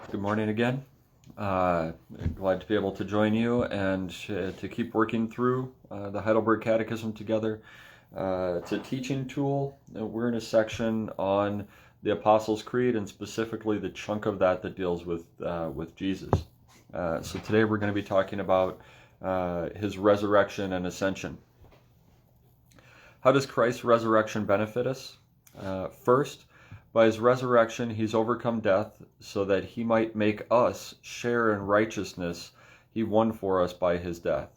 Good morning again. Glad to be able to join you and to keep working through the Heidelberg Catechism together. It's a teaching tool. We're in a section on the Apostles' Creed and specifically the chunk of that deals with Jesus. So today we're going to be talking about his resurrection and ascension. How does Christ's resurrection benefit us? First, by his resurrection, he's overcome death so that he might make us share in righteousness he won for us by his death.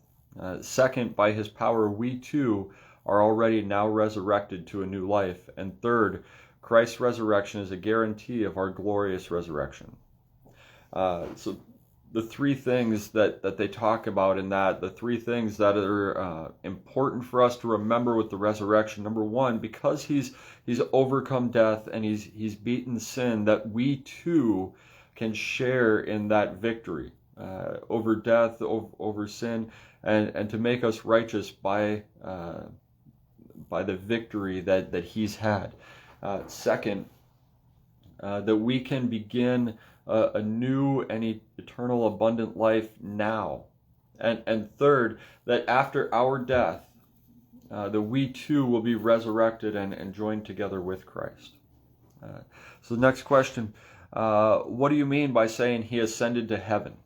Second, by his power, we too are already now resurrected to a new life. And third, Christ's resurrection is a guarantee of our glorious resurrection. So the three things that they talk about in that, the three things that are important for us to remember with the resurrection. Number one, because he's overcome death and he's beaten sin, that we too can share in that victory over death, over sin, and to make us righteous by the victory that he's had. Second, that we can begin a new and eternal abundant life now. And third, that after our death, that we too will be resurrected and joined together with Christ. So the next question, what do you mean by saying he ascended to heaven?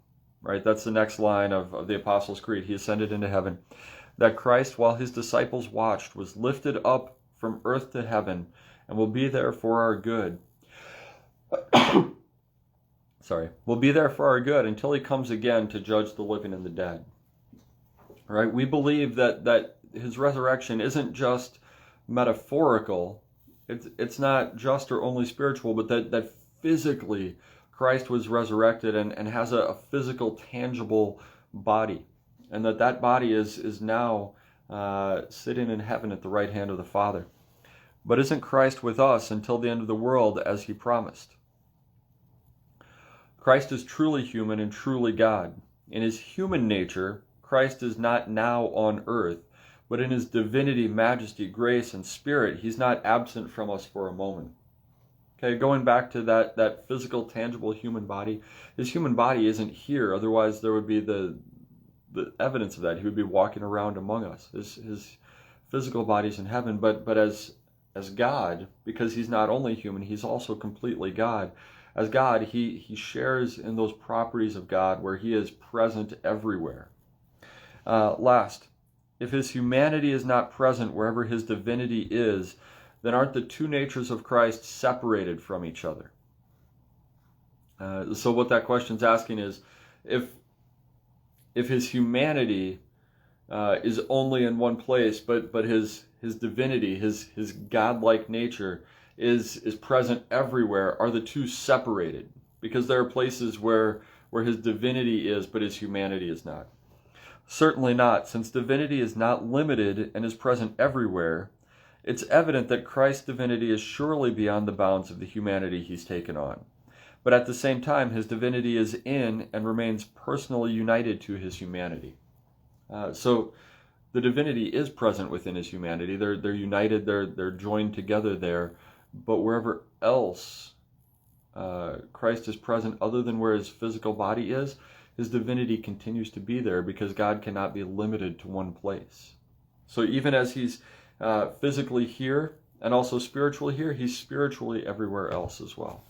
Right, that's the next line of the Apostles' Creed. He ascended into heaven. That Christ, while his disciples watched, was lifted up from earth to heaven and will be there for our good. Will be there for our good until he comes again to judge the living and the dead. Right? We believe that his resurrection isn't just metaphorical. It's not just or only spiritual, but that physically Christ was resurrected and has a physical, tangible body. And that body is now sitting in heaven at the right hand of the Father. But isn't Christ with us until the end of the world as he promised? Christ is truly human and truly God. In his human nature, Christ is not now on earth, but in his divinity, majesty, grace, and spirit, he's not absent from us for a moment. Okay, going back to that physical, tangible human body, his human body isn't here, otherwise there would be the evidence of that. He would be walking around among us. His physical body's in heaven, but as God, because he's not only human, he's also completely God. As God, he shares in those properties of God where he is present everywhere. Last, if his humanity is not present wherever his divinity is, then aren't the two natures of Christ separated from each other? So what that question's asking is, if his humanity is only in one place, but his divinity, his godlike nature is present everywhere, are the two separated? Because there are places where his divinity is, but his humanity is not. Certainly not. Since divinity is not limited and is present everywhere, it's evident that Christ's divinity is surely beyond the bounds of the humanity he's taken on. But at the same time, his divinity is in and remains personally united to his humanity. So the divinity is present within his humanity. They're united, they're joined together there. But wherever else Christ is present other than where his physical body is, his divinity continues to be there because God cannot be limited to one place. So even as he's physically here and also spiritually here, he's spiritually everywhere else as well.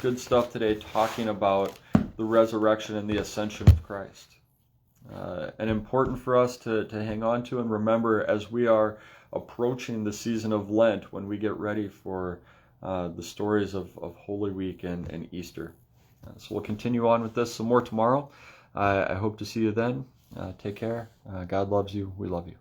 Good stuff today talking about the resurrection and the ascension of Christ. And important for us to hang on to and remember as we are approaching the season of Lent, when we get ready for the stories of Holy Week and Easter. So we'll continue on with this some more tomorrow. I hope to see you then. Take care. God loves you. We love you.